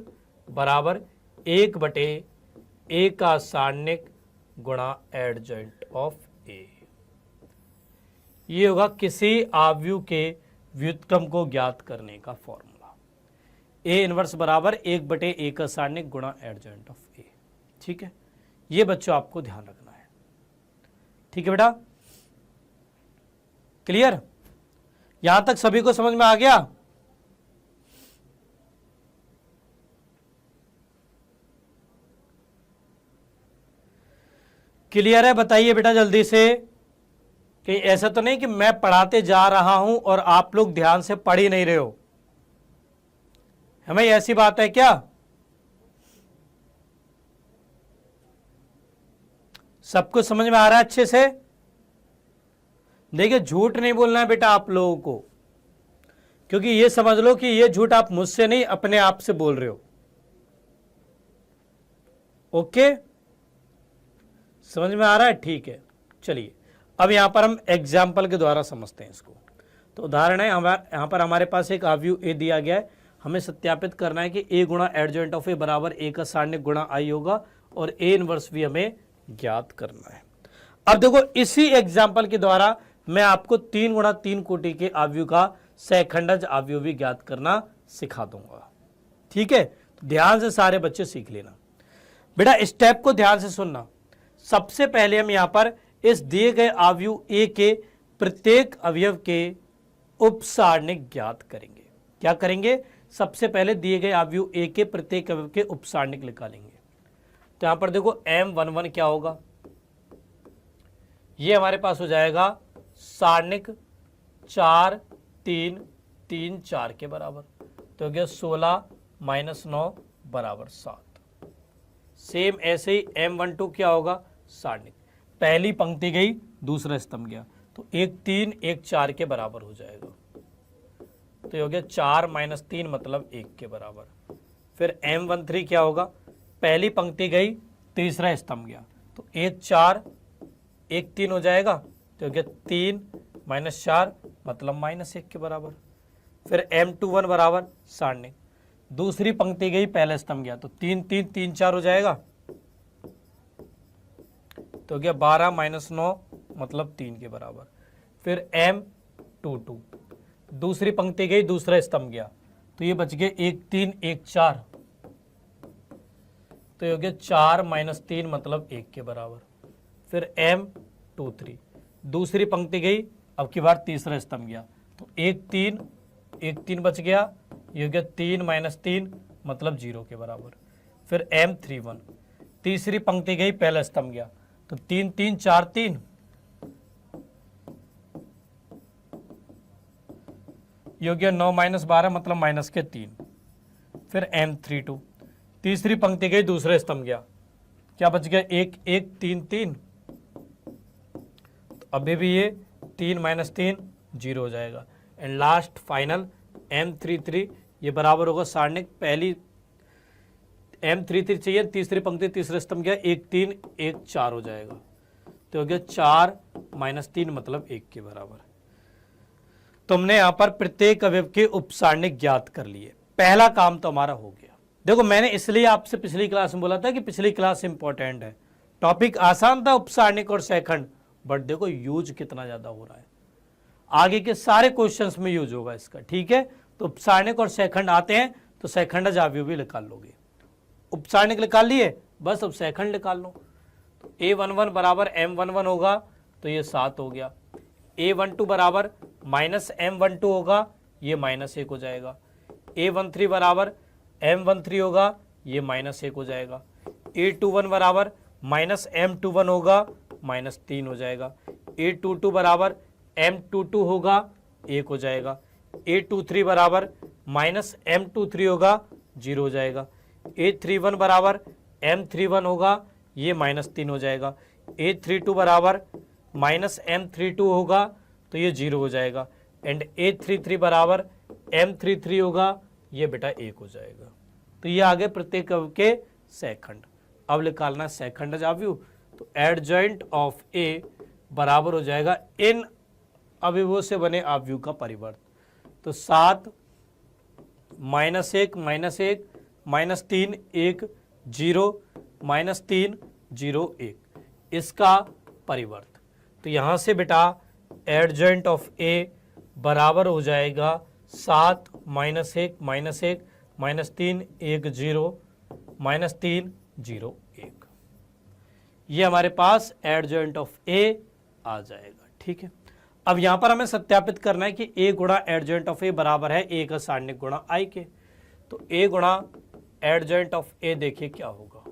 बराबर 1 बटे a का सारणिक गुणा एडजॉइंट ऑफ a। ये होगा किसी आव्यूह के व्युत्क्रम को ज्ञात करने का फॉर्मूला, a इनवर्स बराबर 1 बटे a का सारणिक गुणा एडजॉइंट ऑफ a, ठीक है। ये बच्चों आपको ध्यान रखना है, ठीक है बेटा? क्लियर? यहां तक सभी को समझ में आ गया? क्लियर है? बताइए बेटा जल्दी से। कि ऐसा तो नहीं कि मैं पढ़ाते जा रहा हूं और आप लोग ध्यान से पढ़ ही नहीं रहे हो, हमें ऐसी बात है क्या? सबको समझ में आ रहा है अच्छे से? देखिए, झूठ नहीं बोलना है बेटा आप लोगों को, क्योंकि ये समझ लो कि ये झूठ आप मुझसे नहीं अपने आप से बोल रहे हो। ओके, समझ में आ रहा है? ठीक है, चलिए अब यहां पर हम एग्जाम्पल के द्वारा समझते हैं इसको। तो उदाहरण है, यहां पर हमारे पास एक आव्यूह ए दिया गया है, हमें सत्यापित करना है कि a गुणा एडजॉइंट ऑफ a बराबर a का सारणिक गुणा i होगा, और a इनवर्स भी हमें ज्ञात करना है। अब देखो, इसी एग्जाम्पल के द्वारा मैं आपको 3 गुणा 3 कोटि के आव्यूह का सहखंडज आव्यूह भी ज्ञात करना सिखा दूंगा, ठीक है। तो ध्यान से सारे बच्चे सीख लेना बेटा, स्टेप को ध्यान से सुनना। सबसे पहले हम यहां पर इस दिए गए आव्यूह ए के प्रत्येक अवयव के उपसारणिक ज्ञात करेंगे। क्या करेंगे? सबसे पहले दिए गए आव्यूह ए के प्रत्येक अवयव के उपसारणिक निकालेंगे। तो यहां पर देखो M11 क्या होगा, ये हमारे पास हो जाएगा सारणिक 4 3 3 4 के बराबर, तो हो गया 16 - 9 बराबर 7। सेम ऐसे ही M12 क्या होगा, सारणिक पहली पंक्ति गई दूसरा स्तंभ गया, तो 1 3 1 4 के बराबर हो जाएगा, तो ये हो गया 4 - 3 मतलब 1 के बराबर। फिर M13 क्या होगा, पहली पंक्ति गई तीसरा स्तंभ गया, तो 1 4 1 3 हो जाएगा, तो हो गया 3 - 4 मतलब -1 के बराबर। फिर M21 बराबर सारणिक, दूसरी पंक्ति गई पहला स्तंभ गया, तो 3 3 3 4 हो जाएगा, तो हो गया 12 - 9 मतलब 3 के बराबर। फिर M22, दूसरी पंक्ति गई दूसरा स्तंभ गया, तो ये बच गए 1 3 1 4, तो ये हो गया 4 - 3 मतलब 1 के बराबर। फिर M23, दूसरी पंक्ति गई अब की बार तीसरा स्तंभ गया, तो 1 3 1 3 बच गया, ये हो गया 3 - 3 मतलब 0 के बराबर। फिर M31, तीसरी पंक्ति गई पहला स्तंभ गया, तो 3 3 4 3, ये हो गया 9 माइनस 12 मतलब माइनस के 3, फिर M32, तीसरी पंक्ति गई, दूसरा स्तंभ गया, क्या बच गया 1 1 3 3, तो अभी भी ये 3 माइनस 3 0 हो जाएगा। एंड लास्ट फाइनल M33 ये बराबर होगा सारणिक, पहली M33 चाहिए, तीसरी पंक्ति तीसरे स्तंभ गया 1 3 1 4 हो जाएगा, तो हो गया 4 माइनस 3 मतलब 1 के बराबर। तुमने यहां पर प्रत्येक अवयव के उपसारणिक ज्ञात कर लिए, पहला काम तो हमारा हो गया। देखो मैंने इसलिए आपसे पिछली क्लास में बोला था कि पिछली क्लास इंपॉर्टेंट है, टॉपिक आसान था उपसारणिक और सेकंड, बट देखो यूज कितना ज्यादा हो रहा है, आगे के सारे क्वेश्चंस में यूज होगा इसका, ठीक है। तो उपसारणिक और सेकंड आते हैं तो सेकंडज अवयव भी निकाल लोगे, उपसारणिक निकाल लिए, बस अब सेकंड निकाल लो। तो A11 बराबर M11 होगा, तो ये 7 हो गया। A12 बराबर माइनस M12 होगा, ये माइनस 1 हो जाएगा। A13 बराबर M13 होगा, ये माइनस 1 हो जाएगा। A21 बराबर माइनस M21 होगा, माइनस 3 हो जाएगा। A22 बराबर M22 होगा, 1 हो जाएगा। A23 बराबर माइनस M23 होगा, 0 हो जाएगा। A31 बराबर M31 होगा, ये माइनस 3 हो जाएगा। A32 बराबर माइनस M32 होगा, तो ये 0 हो जाएगा। एंड A33 बराबर M33 होगा, ये बेटा 1 हो जाएगा। तो ये आगे प्रत्येक अवयव के सेकंड। अब निकालना सेकंड अवयव, तो एडजॉइंट ऑफ ए बराबर हो जाएगा इन अवयवों से बने अवयव का परिवर्त। तो 7 माइनस 1 माइनस 1 माइनस 3 1 0 माइनस 3 0 1, इसका परिवर्त। तो यहाँ से बेटा एडजॉइंट ऑफ ए बराबर हो जाएगा 7 माइनस 1 माइनस 1 माइनस 3 1 0 माइनस 3 0 1, ये हमारे पास एडजॉइंट ऑफ ए आ जाएगा, ठीक है। अब यहां पर हमें सत्यापित करना है कि ए गुणा एडजॉइंट ऑफ ए बराबर है ए का सारणिक गुणा आई के। तो ए गुणा एडजॉइंट ऑफ ए देखिए क्या होगा।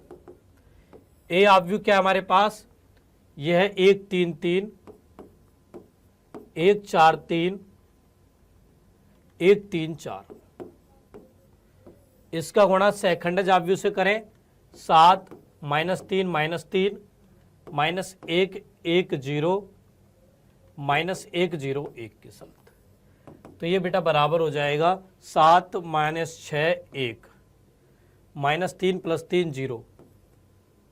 ए अवयव क्या है हमारे पास, यह है 1 3 3 1 4 3 1 3 4, इसका गुणा सेकंड अवयव से करें 7 माइनस 3 माइनस 3 माइनस 1 1 0 माइनस 1 0 1 के साथ। तो ये बेटा बराबर हो जाएगा 7 minus 6 1 minus 3 plus 3 0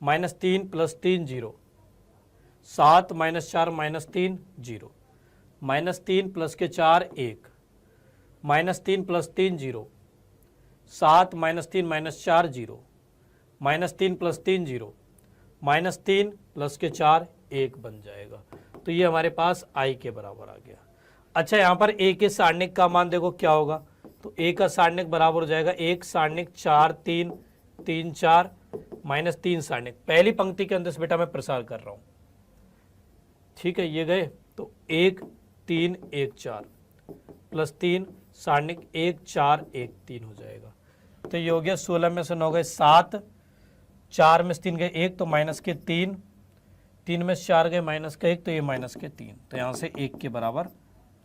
minus 3 plus 3 0, 7 minus 4 minus 3 0 minus 3 plus के 4 1 minus 3 plus 3 0, 7 minus 3 minus 4 0 minus 3 plus 3 0 minus 3 plus के 4 1 बन जाएगा। तो ये हमारे पास आई के बराबर आ गया। अच्छा यहाँ पर ए के सारणिक का मान देखो क्या होगा, तो ए का सारणिक बराबर हो जाएगा 1 सारणिक 4 3 3 4 माइनस 3 सारणिक, पहली पंक्ति के अंदर से बेटा मैं प्रसार कर रहा हूँ, ठीक है। ये गए तो 1 3 1 4 प्लस 3 सारणिक 1 4 1 3 हो जाएगा। तो ये हो गया 16 में से 9 गए 7, 4 में से 3 गए 1, तो माइनस के 3, 3 में से 4 गए माइनस का 1, तो ये माइनस के 3, तो यहाँ से 1 के बराबर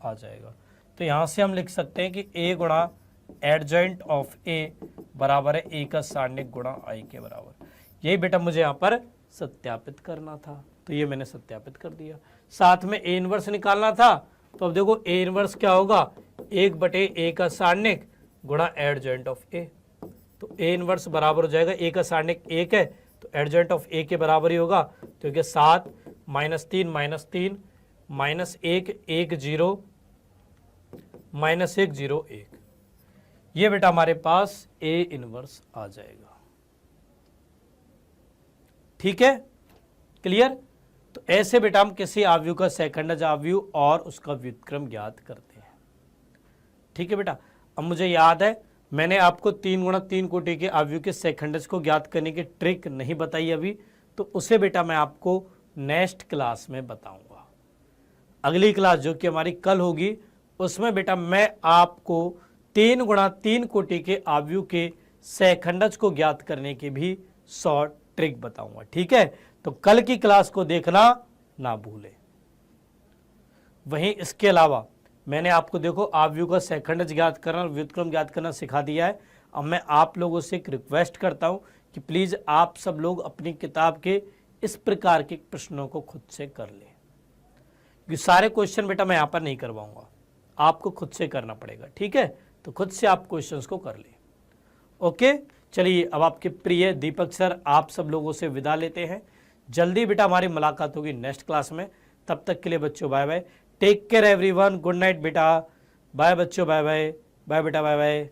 आ जाएगा। तो यहाँ से हम लिख सकते हैं कि ए गुणा एडजॉइंट ऑफ ए बराबर है ए का सारणिक गुणा आई के बराबर। यही बेटा मुझे यहाँ पर सत्यापित करना था, तो ये मैंने सत्यापित कर दिया। साथ में ए इनवर्स निकालना था, तो अब देखो ए इनवर्स क्या होगा, 1/a का सारणिक गुणा एडजॉइंट ऑफ ए। तो ए इनवर्स बराबर हो जाएगा, ए का सारणिक 1 है, तो एडजॉइंट ऑफ ए के बराबर ही होगा। तो क्या 7 माइनस 3 माइनस 3 माइनस 1 1 0 माइनस 1 0 1, ये बेटा हमारे पास ए इनवर्स आ जाएगा, ठीक है, क्लियर। तो ऐसे बेटा हम किसी अवयव का सेकंड अवयव और उसका व्युत्क्रम ज्ञात करते हैं, ठीक है बेटा। अब मुझे याद है मैंने आपको 3 गुणा 3 कोटि के अवयव के सेकंडज को ज्ञात करने की ट्रिक नहीं बताई अभी, तो उसे बेटा मैं आपको नेक्स्ट क्लास में बताऊंगा। अगली क्लास जो कि हमारी कल होगी, उसमें बेटा मैं आपको 3 गुणा 3 कोटि के अवयव के सेकंडज को ज्ञात करने की भी शॉर्ट ट्रिक बताऊंगा, ठीक है। तो कल की क्लास को देखना ना भूलें। वहीं इसके अलावा मैंने आपको देखो आव्यूह का सेकंड ज्ञात करना और व्युत्क्रम ज्ञात करना सिखा दिया है। अब मैं आप लोगों से एक रिक्वेस्ट करता हूं कि प्लीज आप सब लोग अपनी किताब के इस प्रकार के प्रश्नों को खुद से कर लें। ये सारे क्वेश्चन बेटा मैं यहाँ पर नहीं करवाऊंगा, आपको खुद से करना पड़ेगा, ठीक है। तो खुद से आप क्वेश्चंस को कर लें। ओके, चलिए अब आपके प्रिय दीपक सर आप सब लोगों से विदा लेते हैं। जल्दी बेटा हमारी मुलाकात होगी नेक्स्ट क्लास में। तब तक के लिए बच्चों bye bye, take care everyone, good night बेटा, बाय बच्चों, बाय बाय, बाय बेटा, बाय बाय।